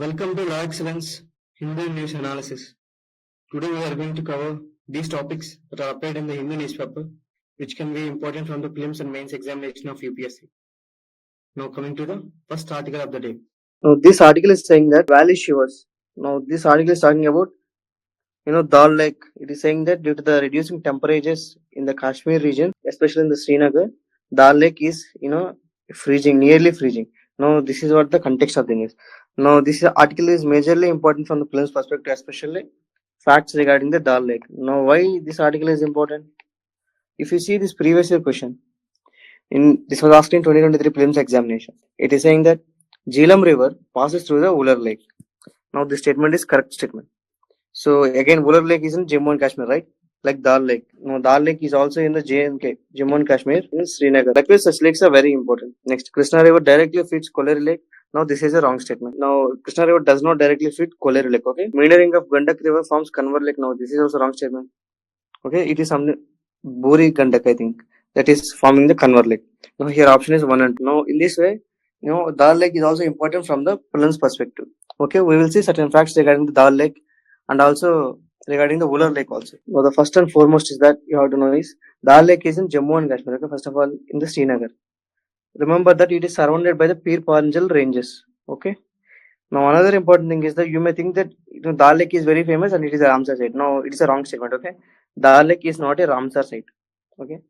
Welcome to Law Excellence Hindu News Analysis. Today we are going to cover these topics that are appeared in the Hindu newspaper, which can be important from the prelims and mains examination of UPSC. Now coming to the first article of the day. Now this article is saying that valley shivers. Now this article is talking about Dal Lake. It is saying that due to the reducing temperatures in the Kashmir region, especially in the Srinagar, Dal Lake is freezing, nearly freezing. Now this is what the context of the news. Now this article is majorly important from the prelims perspective, especially facts regarding the Dal Lake. Now why this article is important? If you see this previous year question, this was asked in 2023 prelims examination. It is saying that Jhelum River passes through the Ular Lake. Now this statement is correct statement. So again, Ular Lake is in Jammu and Kashmir, right? Like Dal Lake. No, Dal Lake is also in the JNK, Jammu and Kashmir, in Srinagar. Likewise, such lakes are very important. Next, Krishna River directly feeds Kolari Lake. Now this is a wrong statement. Now Krishna River does not directly feed Kolari Lake. Okay. Meandering of Gandak River forms Kanwar Lake. Now this is also wrong statement. Okay, it is something Buri Gandak, I think, that is forming the Kanwar Lake. Now here option is 1 and 2. Now in this way, Dal Lake is also important from the prelims perspective. Okay, we will see certain facts regarding the Dal Lake and also regarding the Ular Lake also. Now the first and foremost is that you have to know is Dal Lake is in Jammu and Kashmir. Okay, first of all in the Srinagar. Remember that it is surrounded by the Pir Panjal ranges. Okay. Now another important thing is that you may think that Dal Lake is very famous and it is a Ramsar site. No, it is a wrong statement. Okay, Dal Lake is not a Ramsar site. Okay.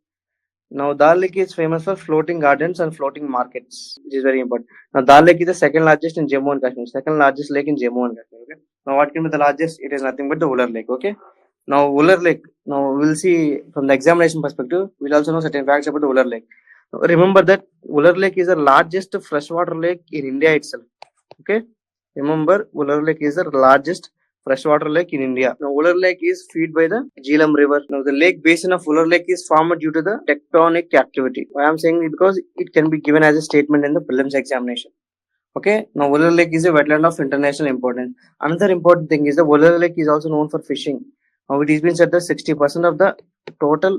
Now Dal Lake is famous for floating gardens and floating markets, which is very important. Now Dal Lake is the second largest in Jammu and Kashmir, second largest lake in Jammu and Kashmir. Okay. Now what can be the largest? It is nothing but the Ular Lake. Okay. Now Ular Lake. Now we'll see from the examination perspective. We'll also know certain facts about the Ular Lake. Now, remember that Ular Lake is the largest freshwater lake in India itself. Okay. Remember, Ular Lake is the largest freshwater lake in India. Now, Ular Lake is fed by the Jhelum River. Now, the lake basin of Ular Lake is formed due to the tectonic activity. Why I am saying it because it can be given as a statement in the prelims examination. Okay. Now, Ular Lake is a wetland of international importance. Another important thing is the Ular Lake is also known for fishing. Now, it has been said that 60% of the total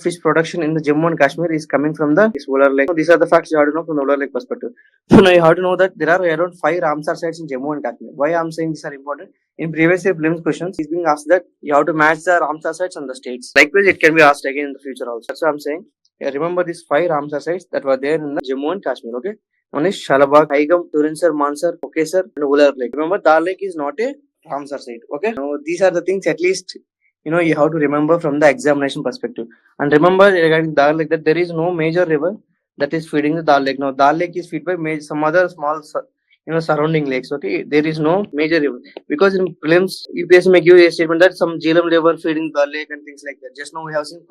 fish production in the Jammu and Kashmir is coming from this Ular Lake. So these are the facts you have to know from the Ular Lake perspective. So now you have to know that there are around 5 Ramsar sites in Jammu and Kashmir. Why I am saying these are important? In previous year prelims questions, is being asked that you have to match the Ramsar sites on the states. Likewise, it can be asked again in the future also. That's what I'm saying. Remember these 5 Ramsar sites that were there in the Jammu and Kashmir. Okay. One is Shalabag, Haigam, Turinsar, Mansar, Okesar, and Ular Lake. Remember, Dal Lake is not a Ramsar site. Okay. Now these are the things at least you have to remember from the examination perspective. And remember regarding Dal Lake that there is no major river that is feeding the Dal Lake. Now Dal Lake is fed by some other small surrounding lakes. Okay, there is no major river because in prelims UPSC may give a statement that some Jhelum River feeding Dal Lake and things like that. Just now we have seen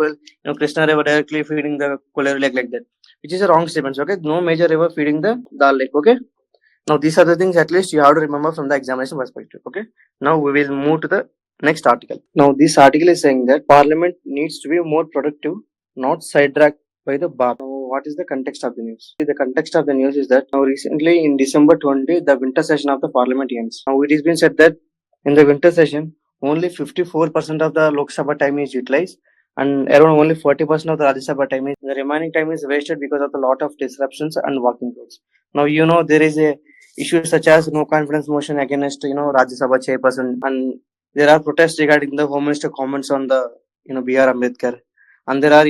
Krishna River directly feeding the Kolari Lake like that, which is a wrong statement. Okay, no major river feeding the Dal Lake. Okay. Now these are the things at least you have to remember from the examination perspective. Okay. Now we will move to the next article. Now this article is saying that Parliament needs to be more productive, not sidetracked by the bar. Now, what is the context of the news? The context of the news is that now recently in December 20, the winter session of the Parliament ends. Now it has been said that in the winter session, only 54% of the Lok Sabha time is utilized and around only 40% of the Rajya Sabha time is, the remaining time is wasted because of a lot of disruptions and walking roads. Now there is a issue such as no confidence motion against Rajya Sabha chairperson, and there are protests regarding the Home Minister comments on the B.R. Ambedkar, and there are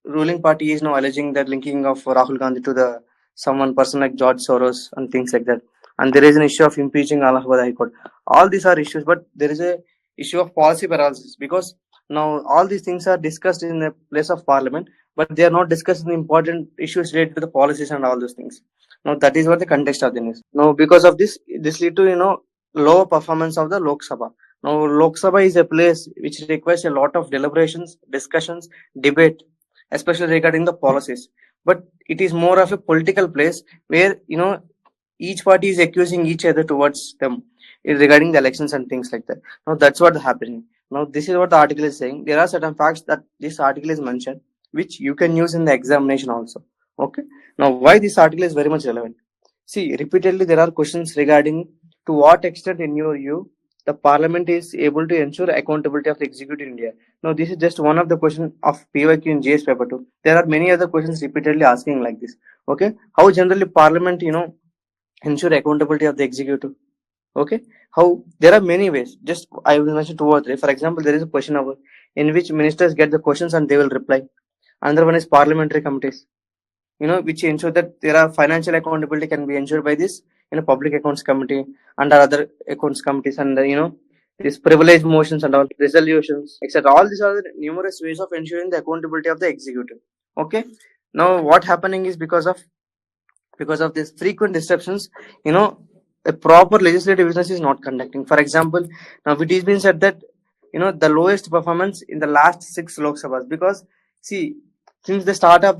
ruling party is now alleging that linking of Rahul Gandhi to the someone person like George Soros and things like that, and there is an issue of impeaching Allahabad High Court. All these are issues, but there is a issue of policy paralysis because now all these things are discussed in the place of Parliament, but they are not discussing the important issues related to the policies and all those things. Now that is what the context of the news. Now because of this lead to low performance of the Lok Sabha. Now, Lok Sabha is a place which requires a lot of deliberations, discussions, debate, especially regarding the policies. But it is more of a political place where, each party is accusing each other towards them regarding the elections and things like that. Now, that's what is happening. Now, this is what the article is saying. There are certain facts that this article is mentioned, which you can use in the examination also. Okay. Now, why this article is very much relevant? See, repeatedly there are questions regarding to what extent in your view the Parliament is able to ensure accountability of the executive in India. Now, this is just one of the questions of PYQ in GS paper 2. There are many other questions repeatedly asking like this. Okay, how generally Parliament ensure accountability of the executive? Okay, how there are many ways. Just I will mention two or three. For example, there is a question hour in which ministers get the questions and they will reply. Another one is parliamentary committees, which ensure that there are financial accountability can be ensured by this, public accounts committee and other accounts committees, and these privilege motions and all resolutions, etc. All these are the numerous ways of ensuring the accountability of the executive. Okay, now what happening is because of these frequent disruptions, a proper legislative business is not conducting. For example, now it is been said that the lowest performance in the last 6 Lok Sabhas, because see, since the start of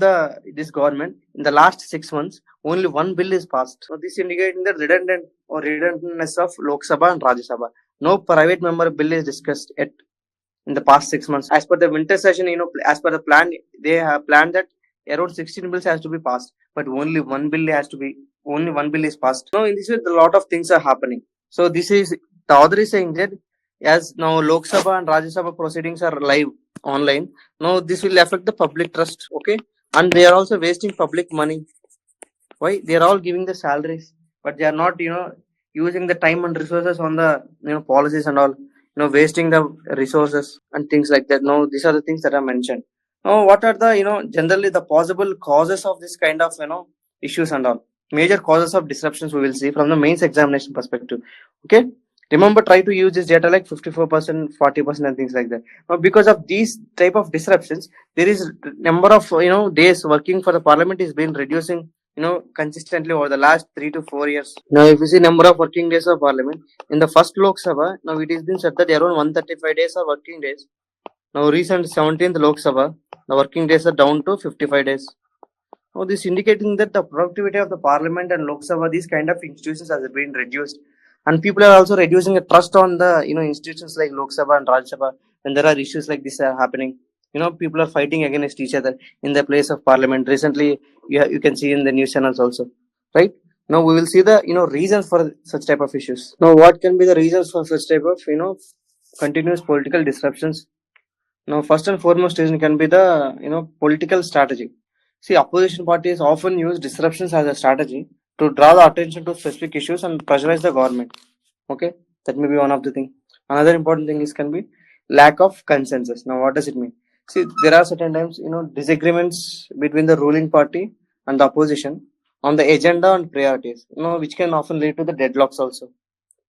this government in the last 6 months, only one bill is passed. So this indicating the redundantness of Lok Sabha and Rajya Sabha. No private member bill is discussed yet in the past 6 months. As per the winter session, as per the plan, they have planned that around 16 bills has to be passed, but only one bill is passed. Now, in this way, a lot of things are happening. So this is the author is saying that as now Lok Sabha and Rajya Sabha proceedings are live online, now this will affect the public trust. Okay, and they are also wasting public money. Why? They are all giving the salaries, but they are not, using the time and resources on the, policies and all, wasting the resources and things like that. No, these are the things that are mentioned. Now, what are the, generally the possible causes of this kind of, issues and all? Major causes of disruptions we will see from the mains examination perspective. Okay. Remember, try to use this data like 54%, 40% and things like that. Now, because of these type of disruptions, there is number of, days working for the parliament is been reducing consistently over the last 3 to 4 years. Now, if you see number of working days of parliament in the first Lok Sabha, now it has been said that around 135 days are working days. Now, recent 17th Lok Sabha, the working days are down to 55 days. Now, this indicating that the productivity of the parliament and Lok Sabha, these kind of institutions has been reduced, and people are also reducing a trust on the institutions like Lok Sabha and Rajya Sabha when there are issues like this are happening. People are fighting against each other in the place of parliament. Recently, you can see in the news channels also, right? Now we will see the reasons for such type of issues. Now, what can be the reasons for such type of continuous political disruptions? Now, first and foremost reason can be the political strategy. See, opposition parties often use disruptions as a strategy to draw the attention to specific issues and pressurize the government. Okay, that may be one of the thing. Another important thing is can be lack of consensus. Now, what does it mean? See, there are certain times disagreements between the ruling party and the opposition on the agenda and priorities. Which can often lead to the deadlocks also.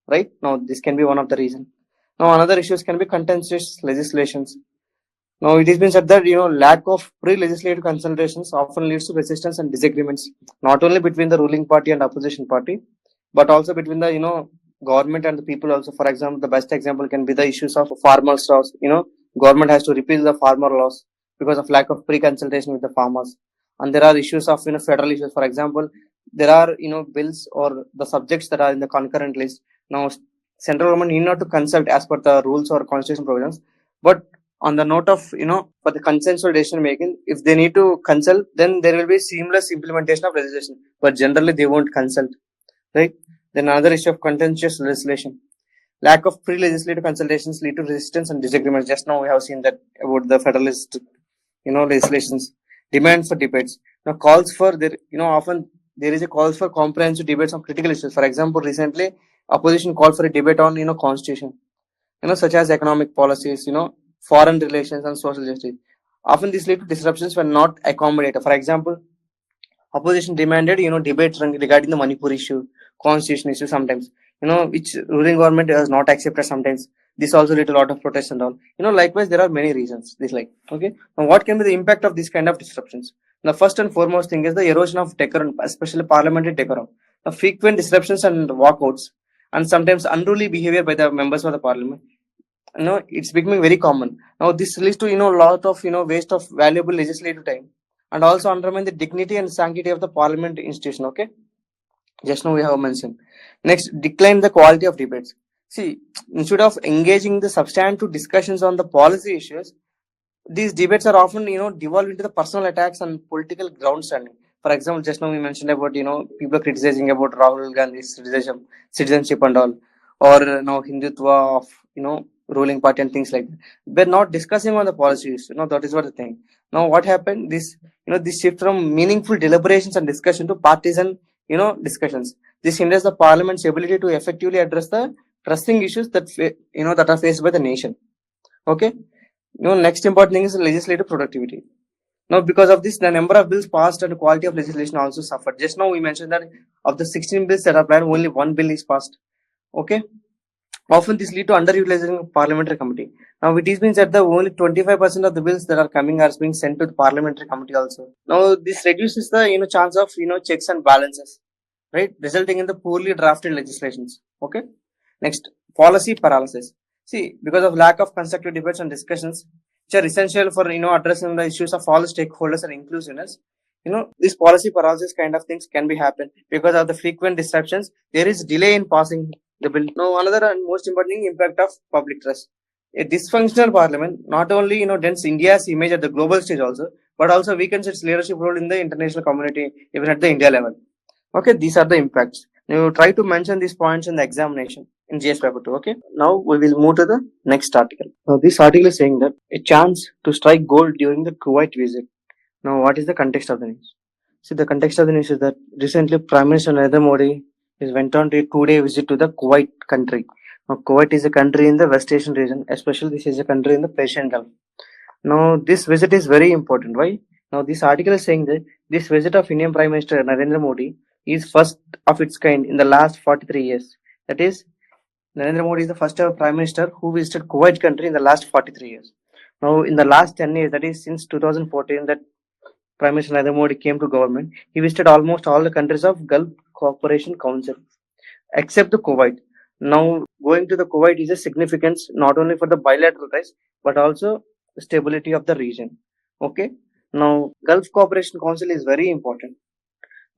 Right now, this can be one of the reason. Now, another issues can be contentious legislations. Now, it has been said that lack of pre-legislative consultations often leads to resistance and disagreements, not only between the ruling party and opposition party, but also between the government and the people also. For example, the best example can be the issues of farmers' laws. Government has to repeal the farmer laws because of lack of pre-consultation with the farmers, and there are issues of federal issues. For example, there are bills or the subjects that are in the concurrent list. Now, central government need not to consult as per the rules or constitution provisions, but on the note of for the consensual decision making, if they need to consult, then there will be seamless implementation of legislation, but generally they won't consult, right? Then another issue of contentious legislation, lack of pre-legislative consultations lead to resistance and disagreements. Just now we have seen that about the federalist legislations. Demand for debates, now calls for there, often there is a calls for comprehensive debates on critical issues. For example, recently opposition called for a debate on constitution, such as economic policies, foreign relations and social justice. Often these lead to disruptions when not accommodated. For example, opposition demanded, debates regarding the Manipur issue, constitution issue sometimes, which ruling government has not accepted sometimes. This also led to a lot of protests and all. Likewise, there are many reasons. This okay. Now, what can be the impact of this kind of disruptions? The first and foremost thing is the erosion of decorum, especially parliamentary decorum. The frequent disruptions and walkouts, and sometimes unruly behavior by the members of the parliament, it's becoming very common. Now, this leads to a lot of waste of valuable legislative time, and also undermine the dignity and sanctity of the parliament institution. Okay, just now we have mentioned. Next, decline the quality of debates. See, instead of engaging the substantive discussions on the policy issues, these debates are often devolved into the personal attacks and political ground standing. For example, just now we mentioned about people criticizing about Rahul Gandhi's citizenship and all, or now Hindutva of ruling party and things like that. We're not discussing on the policies. That is what the thing. Now, what happened? This this shift from meaningful deliberations and discussion to partisan discussions. This hinders the parliament's ability to effectively address the pressing issues that that are faced by the nation. Okay. Next important thing is legislative productivity. Now, because of this, the number of bills passed and the quality of legislation also suffered. Just now we mentioned that of the 16 bills that are planned, only one bill is passed. Okay. Often this lead to underutilizing of parliamentary committee. Now it is being said that only 25% of the bills that are coming are being sent to the parliamentary committee also. Now this reduces the chance of checks and balances, right? Resulting in the poorly drafted legislations. Okay. Next, policy paralysis. See, because of lack of constructive debates and discussions, which are essential for addressing the issues of all stakeholders and inclusiveness, this policy paralysis kind of things can be happen because of the frequent disruptions. There is delay in passing the bill. Now, another and most important thing, impact of public trust. A dysfunctional parliament not only dents India's image at the global stage also, but also weakens its leadership role in the international community, even at the India level. Okay, these are the impacts. Now, try to mention these points in the examination in GS paper 2. Okay, now we will move to the next article. Now, this article is saying that a chance to strike gold during the Kuwait visit. Now, what is the context of the news? See, the context of the news is that recently Prime Minister Narendra Modi went on a 2-day visit to the Kuwait country. Now, Kuwait is a country in the West Asian region, especially this is a country in the Persian Gulf. Now, this visit is very important. Why? Now, this article is saying that this visit of Indian Prime Minister Narendra Modi is first of its kind in the last 43 years. That is, Narendra Modi is the first ever Prime Minister who visited Kuwait country in the last 43 years. Now, in the last 10 years, that is since 2014, that Prime Minister Narendra Modi came to government, he visited almost all the countries of Gulf Cooperation Council, except the Kuwait. Now, going to the Kuwait is a significance not only for the bilateral ties, but also the stability of the region. Okay. Now, Gulf Cooperation Council is very important.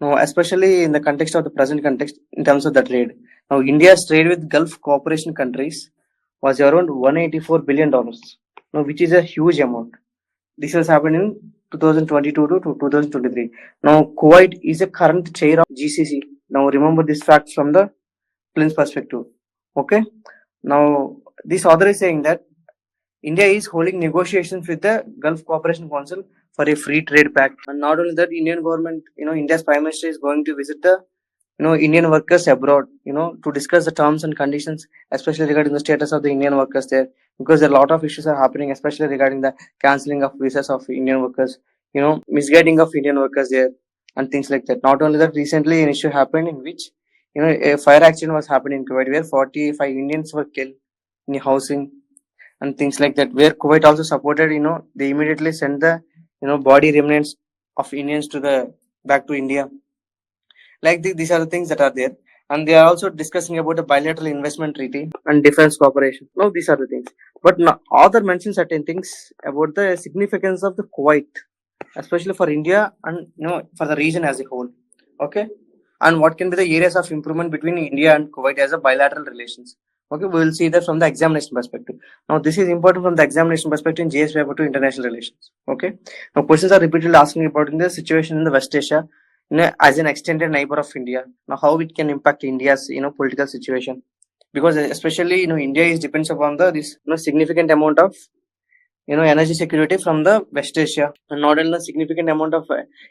Now, especially in the context of the present context, in terms of the trade. Now, India's trade with Gulf Cooperation countries was around $184 billion. Now, which is a huge amount. This has happened in 2022 to 2023. Now, Kuwait is a current chair of GCC. Now, remember this fact from the Plin's perspective. Okay. Now, this author is saying that India is holding negotiations with the Gulf Cooperation Council for a free trade pact. And not only that, Indian government, India's Prime Minister is going to visit the, Indian workers abroad, to discuss the terms and conditions, especially regarding the status of the Indian workers there. Because a lot of issues are happening, especially regarding the cancelling of visas of Indian workers, misguiding of Indian workers there, and things like that. Not only that, recently an issue happened in which, a fire accident was happening in Kuwait where 45 Indians were killed in housing and things like that, where Kuwait also supported, they immediately sent the, body remnants of Indians to the back to India. Like these are the things that are there. And they are also discussing about the bilateral investment treaty and defense cooperation. Now, these are the things. But now, author mentions certain things about the significance of the Kuwait, especially for India and, for the region as a whole. Okay. And what can be the areas of improvement between India and Kuwait as a bilateral relations. Okay, we will see that from the examination perspective. Now, this is important from the examination perspective in GS paper to international relations. Okay. Now, questions are repeatedly asking about the situation in the West Asia, as an extended neighbor of India. Now, how it can impact India's, political situation, because especially, India is depends upon the this, significant amount of, energy security from the West Asia, and not only a significant amount of,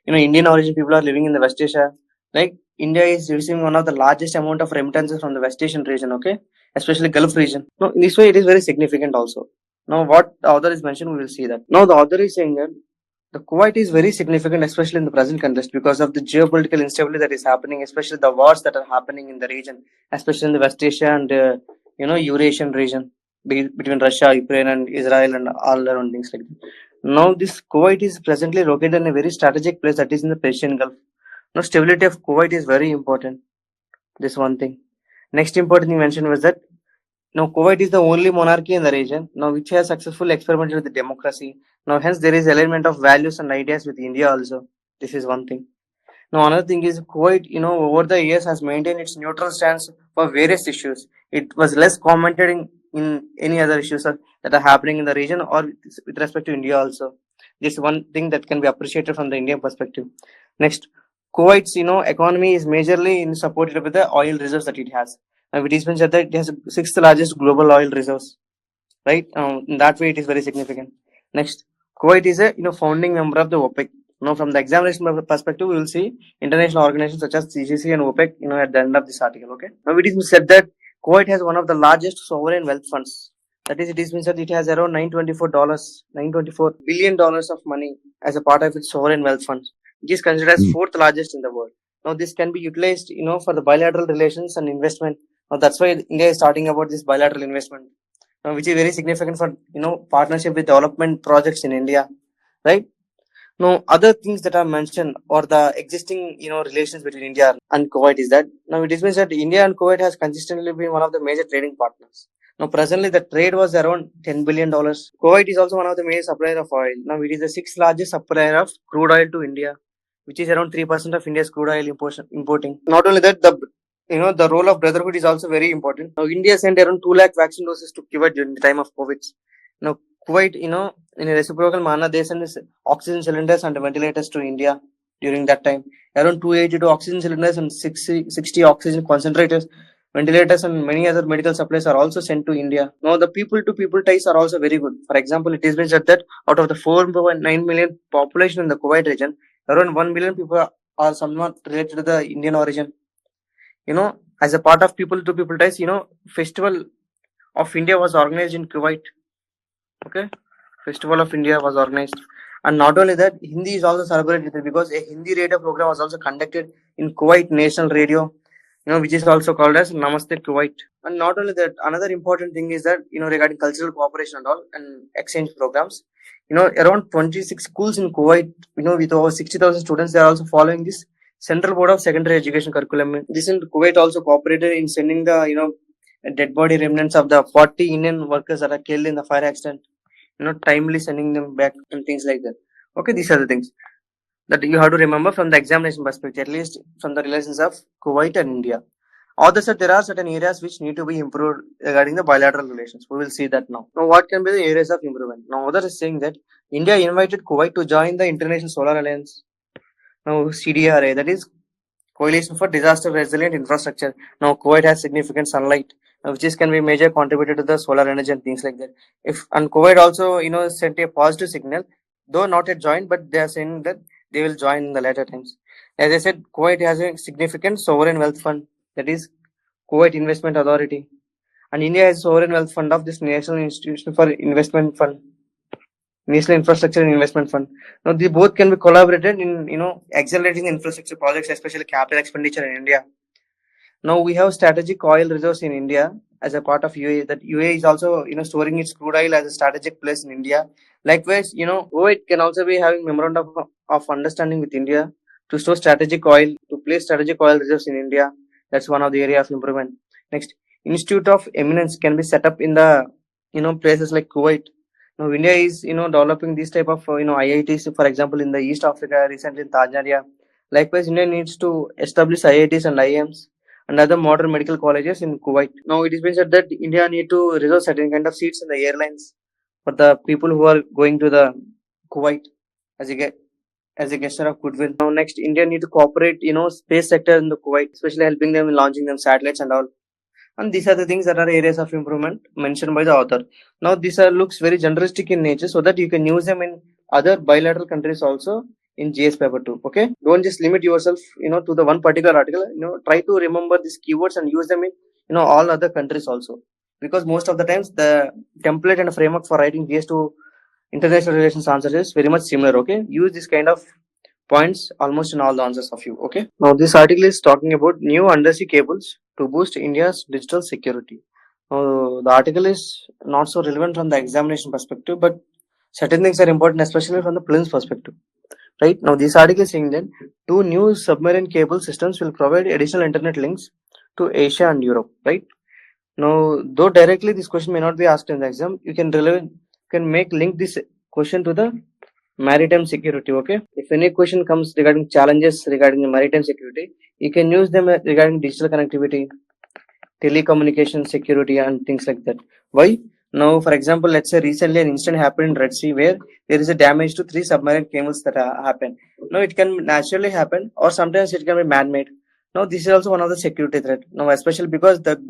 Indian origin people are living in the West Asia. Like India is receiving one of the largest amount of remittances from the West Asian region. Okay, especially Gulf region. Now, in this way, it is very significant also. Now, what the author is mentioned, we will see that. Now, the author is saying that the Kuwait is very significant, especially in the present context, because of the geopolitical instability that is happening, especially the wars that are happening in the region, especially in the West Asia and Eurasian region between Russia, Ukraine, and Israel, and all around things like that. Now, this Kuwait is presently located in a very strategic place, that is in the Persian Gulf. Now, stability of Kuwait is very important. This one thing. Next important thing mentioned was that now Kuwait is the only monarchy in the region now which has successfully experimented with the democracy. Now, hence there is alignment of values and ideas with India also. This is one thing. Now, another thing is Kuwait, over the years has maintained its neutral stance for various issues. It was less commented in any other issues that are happening in the region or with respect to India also. This is one thing that can be appreciated from the Indian perspective. Next, Kuwait's, economy is majorly supported with the oil reserves that it has. And it is been said that it has the sixth largest global oil reserves, right? In that way, it is very significant. Next, Kuwait is a founding member of the OPEC. Now, from the examination perspective, we will see international organizations such as CCC and OPEC, at the end of this article. Okay. Now, it is been said that Kuwait has one of the largest sovereign wealth funds. That is, it is been said it has around $924 billion of money as a part of its sovereign wealth funds. It is considered as fourth largest in the world. Now, this can be utilized, for the bilateral relations and investment. Now, that's why India is starting about this bilateral investment, which is very significant for, partnership with development projects in India, right? Now, other things that are mentioned or the existing, relations between India and Kuwait is that now it is means that India and Kuwait has consistently been one of the major trading partners. Now, presently the trade was around $10 billion. Kuwait is also one of the major suppliers of oil. Now, it is the sixth largest supplier of crude oil to India, which is around 3% of India's crude oil importing. Not only that, the role of brotherhood is also very important. Now, India sent around 2 lakh vaccine doses to Kuwait during the time of COVID. Now, Kuwait, in a reciprocal manner, they sent oxygen cylinders and ventilators to India during that time. Around 282 oxygen cylinders and 60 oxygen concentrators, ventilators, and many other medical supplies are also sent to India. Now, the people-to-people ties are also very good. For example, it has been said that out of the 4.9 million population in the Kuwait region, around 1 million people are somewhat related to the Indian origin. As a part of people-to-people ties, Festival of India was organized in Kuwait. Okay, Festival of India was organized, and not only that, Hindi is also celebrated because a Hindi radio program was also conducted in Kuwait National Radio, which is also called as Namaste Kuwait. And not only that, another important thing is that regarding cultural cooperation and all and exchange programs, around 26 schools in Kuwait, with over 60,000 students, they are also following this Central Board of Secondary Education curriculum. This in Kuwait also cooperated in sending the dead body remnants of the 40 Indian workers that are killed in the fire accident, timely sending them back and things like that. Okay, these are the things that you have to remember from the examination perspective, at least from the relations of Kuwait and India. Although said there are certain areas which need to be improved regarding the bilateral relations. We will see that now. Now, what can be the areas of improvement? Now, others is saying that India invited Kuwait to join the International Solar Alliance. Now, CDRA, that is Coalition for Disaster Resilient Infrastructure. Now, Kuwait has significant sunlight, which is can be major contributor to the solar energy and things like that. And Kuwait also, sent a positive signal, though not yet joined, but they are saying that they will join in the later times. As I said, Kuwait has a significant sovereign wealth fund, that is Kuwait Investment Authority, and India has a sovereign wealth fund of this National Institution for Investment Fund, National Infrastructure and Investment Fund. Now, they both can be collaborated in, accelerating infrastructure projects, especially capital expenditure in India. Now, we have strategic oil reserves in India as a part of UAE. That UAE is also, storing its crude oil as a strategic place in India. Likewise, Kuwait can also be having memorandum of understanding with India to store strategic oil, to place strategic oil reserves in India. That's one of the area of improvement. Next, Institute of Eminence can be set up in the, places like Kuwait. Now, India is, developing this type of, IITs, for example, in the East Africa, recently in Tanzania. Likewise, India needs to establish IITs and IIMs and other modern medical colleges in Kuwait. Now, it is been said that India need to reserve certain kind of seats in the airlines for the people who are going to the Kuwait as a gesture of goodwill. Now, next, India need to cooperate, space sector in the Kuwait, especially helping them in launching them satellites and all. And these are the things that are areas of improvement mentioned by the author. Now, these looks very generalistic in nature, so that you can use them in other bilateral countries also in GS paper 2. Okay, don't just limit yourself, to the one particular article. Try to remember these keywords and use them in, all other countries also, because most of the times the template and framework for writing GS2 international relations answers is very much similar. Okay, use this kind of points almost in all the answers of you. Okay, now this article is talking about new undersea cables to boost India's digital security. The article is not so relevant from the examination perspective, but certain things are important, especially from the prelims perspective. Right now, this article is saying that 2 new submarine cable systems will provide additional internet links to Asia and Europe. Right now, though directly this question may not be asked in the exam, you can link this question to the maritime security. Okay, if any question comes regarding challenges regarding the maritime security, you can use them regarding digital connectivity, telecommunication security, and things like that. Why? Now, for example, let's say recently an incident happened in Red Sea where there is a damage to 3 submarine cables that happen. Now, it can naturally happen, or sometimes it can be man-made. Now, this is also one of the security threat. Now, especially because the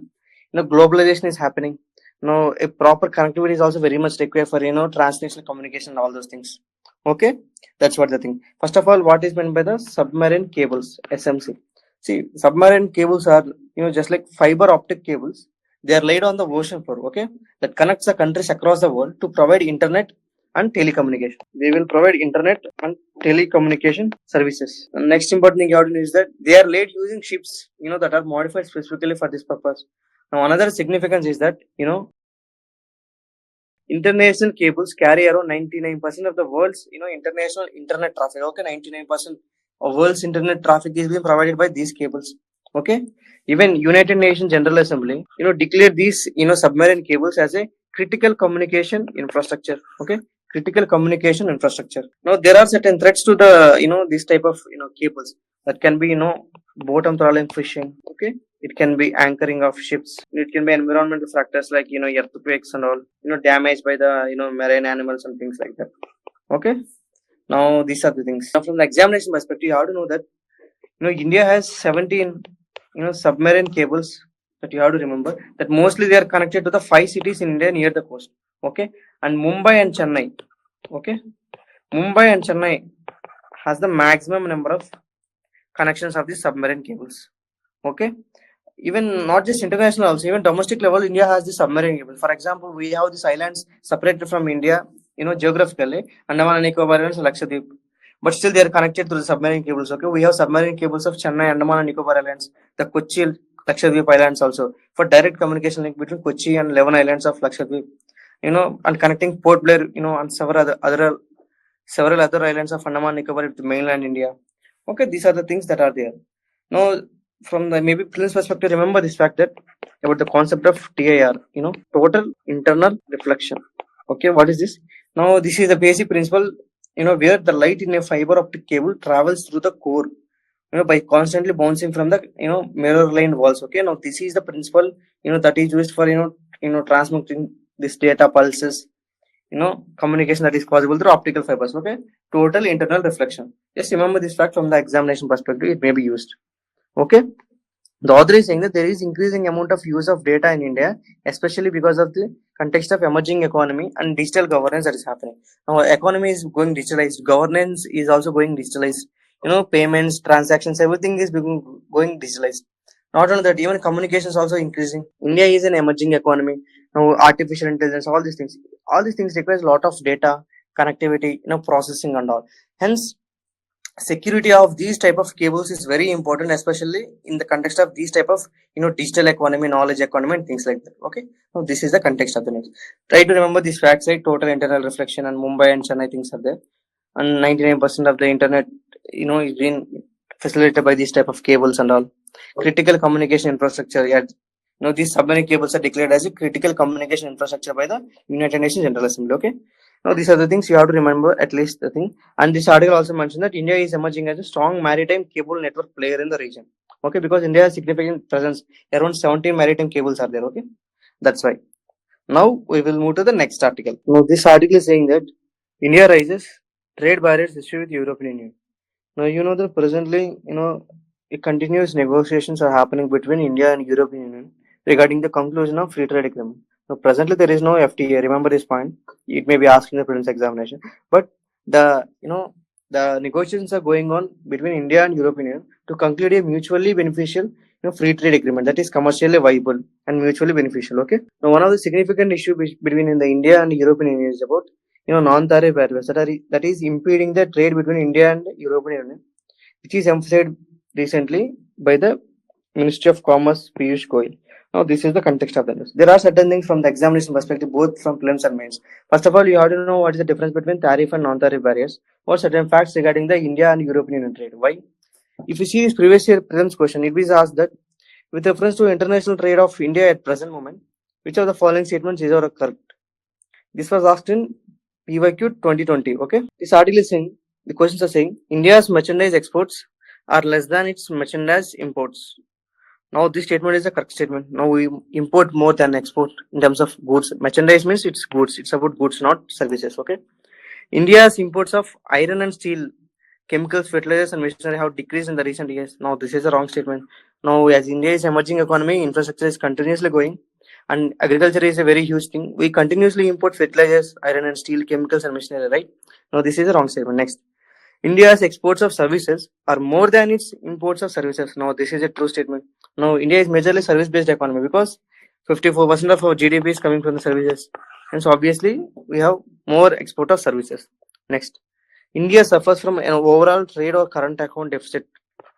globalization is happening. Now, a proper connectivity is also very much required for transnational communication and all those things. Okay, that's what the thing. First of all, what is meant by the submarine cables, SMC? See, submarine cables are, just like fiber optic cables. They are laid on the ocean floor, okay, that connects the countries across the world to provide internet and telecommunication. They will provide internet and telecommunication services. And next important thing you have to know is that they are laid using ships, that are modified specifically for this purpose. Now another significance is that, international cables carry around 99% of the world's, international internet traffic. Okay, 99% of world's internet traffic is being provided by these cables. Okay, even United Nations General Assembly, declared these, submarine cables as a critical communication infrastructure. Okay, critical communication infrastructure. Now there are certain threats to the, this type of, cables that can be, bottom trawling fishing. Okay, it can be anchoring of ships. It can be environmental factors like, earthquakes and all, damage by the, marine animals and things like that. Okay, now these are the things. Now from the examination perspective, you have to know that, India has 17, submarine cables, that you have to remember that mostly they are connected to the 5 cities in India near the coast. Okay, and Mumbai and Chennai. Okay, Mumbai and Chennai has the maximum number of connections of these submarine cables. Okay, even not just international, also even domestic level, India has the submarine cable. For example, we have these islands separated from India, geographically, Andaman and Nicobar Islands, Lakshadweep, but still they are connected through the submarine cables. Okay, we have submarine cables of Chennai, Andaman and Nicobar Islands, the Kochi, Lakshadweep Islands also, for direct communication link between Kochi and 11 islands of Lakshadweep, and connecting Port Blair, and several other islands of Andaman and Nicobar with mainland India. Okay, these are the things that are there. Now, from the maybe prelims perspective, remember this fact that about the concept of TIR, total internal reflection. Okay, what is this? Now, this is the basic principle, where the light in a fiber optic cable travels through the core, by constantly bouncing from the, mirror lined walls. Okay, now this is the principle, that is used for, transmitting this data pulses, communication that is possible through optical fibers. Okay, total internal reflection. Just remember this fact from the examination perspective, it may be used. Okay, the author is saying that there is increasing amount of use of data in India, especially because of the context of emerging economy and digital governance that is happening. Now, economy is going digitalized, governance is also going digitalized. Payments, transactions, everything is going digitalized. Not only that, even communication is also increasing. India is an emerging economy. Now, artificial intelligence, all these things requires a lot of data, connectivity, processing and all. Hence, security of these type of cables is very important, especially in the context of these type of, digital economy, knowledge economy and things like that. Okay, now this is the context of the news. Try to remember these facts, right? Total internal reflection and Mumbai and Chennai things are there, and 99% of the internet, is being facilitated by these type of cables and all. Critical communication infrastructure, yeah, these submarine cables are declared as a critical communication infrastructure by the United Nations General Assembly. Okay, now these are the things you have to remember, at least the thing. And this article also mentioned that India is emerging as a strong maritime cable network player in the region. Okay, because India has significant presence, around 17 maritime cables are there. Okay, that's why. Now we will move to the next article. Now this article is saying that India raises trade barriers issue with European Union. Now you know that presently, continuous negotiations are happening between India and European Union regarding the conclusion of free trade agreement. Now presently there is no FTA. Remember this point. It may be asked in the prelims examination. But the negotiations are going on between India and European Union to conclude a mutually beneficial, free trade agreement that is commercially viable and mutually beneficial. Okay. Now one of the significant issue between in the India and European Union is about, non-tariff barriers that is impeding the trade between India and European Union, which is emphasized recently by the Ministry of Commerce, Piyush Goyal. Now, this is the context of the news. There are certain things from the examination perspective, both from prelims and mains. First of all, you have to know what is the difference between tariff and non-tariff barriers, or certain facts regarding the India and European Union trade. Why? If you see this previous year prelims question, it was asked that with reference to international trade of India at present moment, which of the following statements is or correct? This was asked in PYQ 2020. Okay, this article is saying, the questions are saying India's merchandise exports are less than its merchandise imports. Now this statement is a correct statement. Now we import more than export in terms of goods. Merchandise means it's goods. It's about goods, not services. Okay. India's imports of iron and steel, chemicals, fertilizers and machinery have decreased in the recent years. Now this is a wrong statement. Now as India is emerging economy, infrastructure is continuously going, and agriculture is a very huge thing. We continuously import fertilizers, iron and steel, chemicals and machinery, right? Now this is a wrong statement. Next, India's exports of services are more than its imports of services. Now this is a true statement. Now India is majorly service-based economy because 54% of our GDP is coming from the services, and so obviously we have more export of services. Next, India suffers from an overall trade or current account deficit,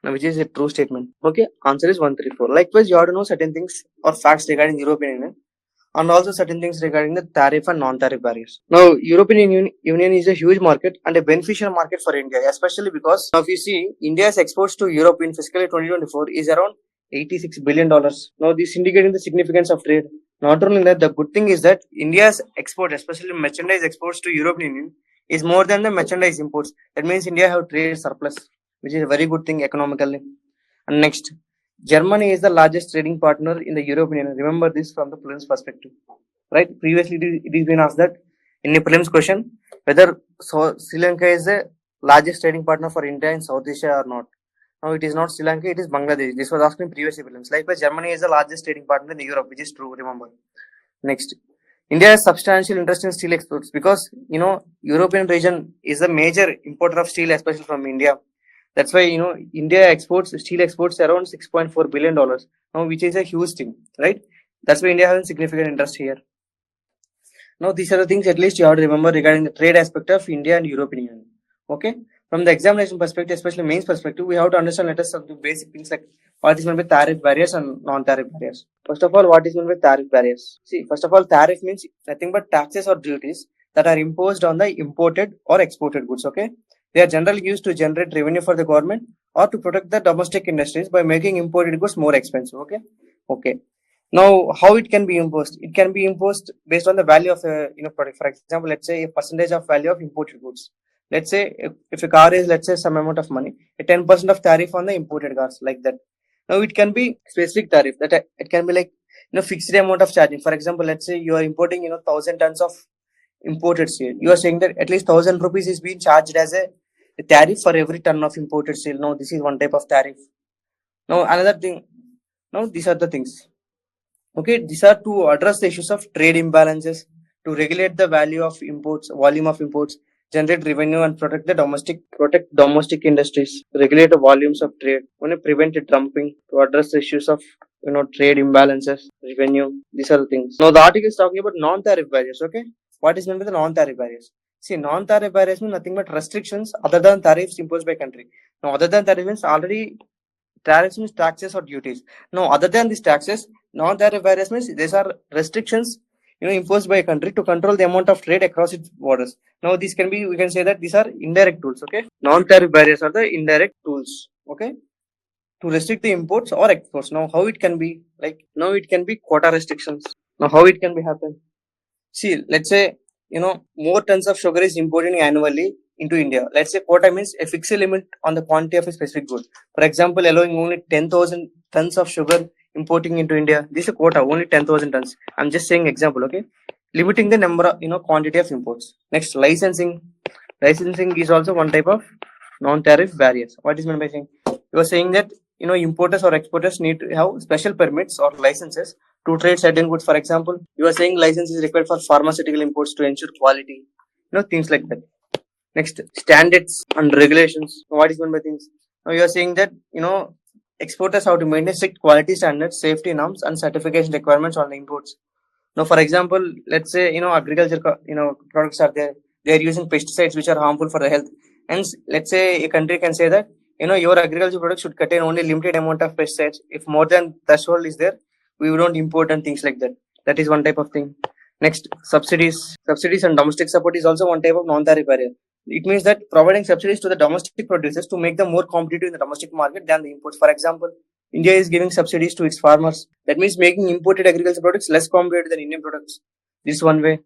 now, which is a true statement. Okay, answer is 134. Likewise, you have to know certain things or facts regarding European Union and also certain things regarding the tariff and non-tariff barriers. Now, European Union is a huge market and a beneficial market for India, especially because now if you see India's exports to Europe in fiscal year 2024 is around $86 billion. Now, this indicating the significance of trade. Not only that, the good thing is that India's export, especially merchandise exports to European Union, is more than the merchandise imports. That means India have trade surplus, which is a very good thing economically. And next, Germany is the largest trading partner in the European Union. Remember this from the prelims perspective, right? Previously, it is been asked that in a prelims question whether Sri Lanka is the largest trading partner for India in South Asia or not. Now it is not Sri Lanka; it is Bangladesh. This was asked in previous prelims. Likewise, Germany is the largest trading partner in Europe, which is true. Remember. Next, India has substantial interest in steel exports because European region is a major importer of steel, especially from India. That's why India exports steel exports around $6.4 billion now, which is a huge thing, right? That's why India has a significant interest here. Now these are the things at least you have to remember regarding the trade aspect of India and European Union. Okay, from the examination perspective, especially mains perspective, we have to understand let us some basic things like what is meant by tariff barriers and non-tariff barriers. First of all, what is meant by tariff barriers? See, first of all, tariff means nothing but taxes or duties that are imposed on the imported or exported goods. Okay, they are generally used to generate revenue for the government or to protect the domestic industries by making imported goods more expensive. Okay. Now, how it can be imposed? It can be imposed based on the value of a product. For example, let's say a percentage of value of imported goods. Let's say if a car is, let's say, some amount of money, a 10% of tariff on the imported cars, like that. Now it can be specific tariff that it can be like fixed amount of charging. For example, let's say you are importing 1,000 tons of imported steel. You are saying that at least 1,000 rupees is being charged as a tariff for every ton of imported steel. Now this is one type of tariff. Now another thing. Now these are the things. Okay, these are to address the issues of trade imbalances, to regulate the value of imports, volume of imports, generate revenue and protect domestic industries, regulate the volumes of trade, prevent dumping, to address the issues of trade imbalances, revenue. These are the things. Now the article is talking about non-tariff barriers. Okay, what is meant by the non-tariff barriers? See, non-tariff barriers mean nothing but restrictions other than tariffs imposed by country. Now, other than tariffs means already tariffs means taxes or duties. Now, other than these taxes, non-tariff barriers means these are restrictions imposed by a country to control the amount of trade across its borders. Now, we can say that these are indirect tools. Okay, non-tariff barriers are the indirect tools. Okay, to restrict the imports or exports. Now, how it can be? Now it can be quota restrictions. Now, how it can be happen? See, let's say more tons of sugar is imported annually into India. Let's say quota means a fixed limit on the quantity of a specific good. For example, allowing only 10,000 tons of sugar importing into India. This is a quota, only 10,000 tons. I'm just saying example, okay? Limiting the number of quantity of imports. Next, licensing. Licensing is also one type of non-tariff barriers. What is meant by saying? You are saying that importers or exporters need to have special permits or licenses to trade certain goods. For example, you are saying license is required for pharmaceutical imports to ensure quality. Things like that. Next, standards and regulations. What is meant by things? Now you are saying that exporters have to maintain strict quality standards, safety norms, and certification requirements on the imports. Now, for example, let's say agriculture products are there. They are using pesticides which are harmful for the health. Hence, let's say a country can say that your agriculture products should contain only limited amount of pesticides. If more than threshold is there, we don't import and things like that. That is one type of thing. Next, subsidies and domestic support is also one type of non-tariff barrier. It means that providing subsidies to the domestic producers to make them more competitive in the domestic market than the imports. For example, India is giving subsidies to its farmers. That means making imported agriculture products less competitive than Indian products. This is one way.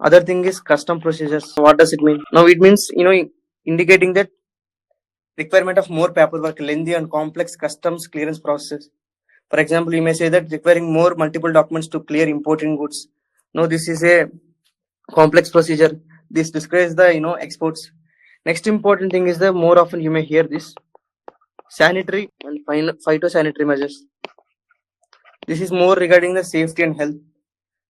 Other thing is custom procedures. What does it mean? Now it means indicating that requirement of more paperwork, lengthy and complex customs clearance process. For example, you may say that requiring more multiple documents to clear importing goods. No, this is a complex procedure. This describes the exports. Next important thing is the more often you may hear this sanitary and phytosanitary measures. This is more regarding the safety and health.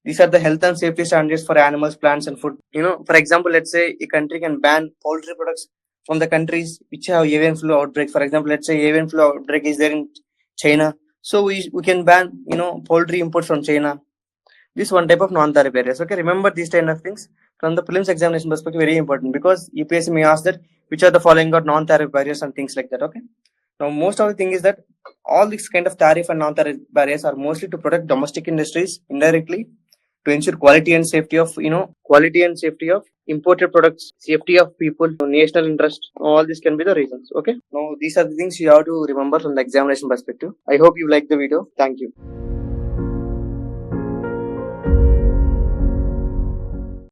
These are the health and safety standards for animals, plants, and food. For example, let's say a country can ban poultry products from the countries which have avian flu outbreak. For example, let's say avian flu outbreak is there in China, so we can ban poultry imports from China. This one type of non-tariff barriers. Okay, remember these kind of things from the prelims examination perspective, very important, because UPSC may ask that which are the following are non-tariff barriers and things like that. Okay. Now, most of the thing is that all these kind of tariff and non-tariff barriers are mostly to protect domestic industries indirectly, to ensure quality and safety of imported products, safety of people, national interest. All these can be the reasons. Okay. Now, these are the things you have to remember from the examination perspective. I hope you like the video. Thank you.